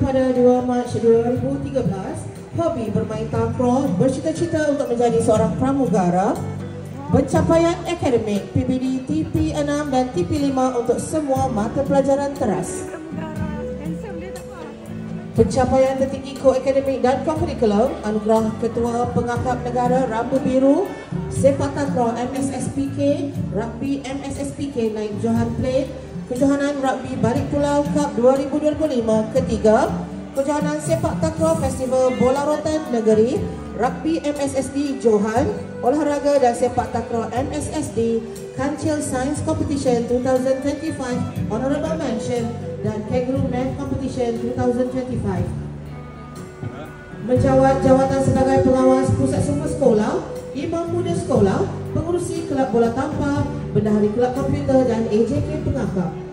pada 2 Mac 2013, hobi bermain takraw, bercita-cita untuk menjadi seorang pramugara, pencapaian akademik PBD TP6 dan TP5 untuk semua mata pelajaran teras. Pencapaian tertinggi ko-akademik dan ko-kurikulum, anugerah Ketua Pengakap Negara Rambu Biru, sepak takraw MSSPK, rugby MSSPK naik Johan Plate, Kejohanan Rugby Balik Pulau Cup 2025 ketiga, Kejohanan Sepak Takraw Festival Bola Rotan Negeri, Rugby MSSD Johan, Olahraga dan Sepak Takraw MSSD, Kancil Science Competition 2025 Honorable Mention dan Kangaroo Math Competition 2025. Menjawat jawatan sebagai pengawas pusat semua sekolah, imam muda sekolah, pengurusi kelab bola tampar, bendahari kelab komputer dan AJK Pengakap.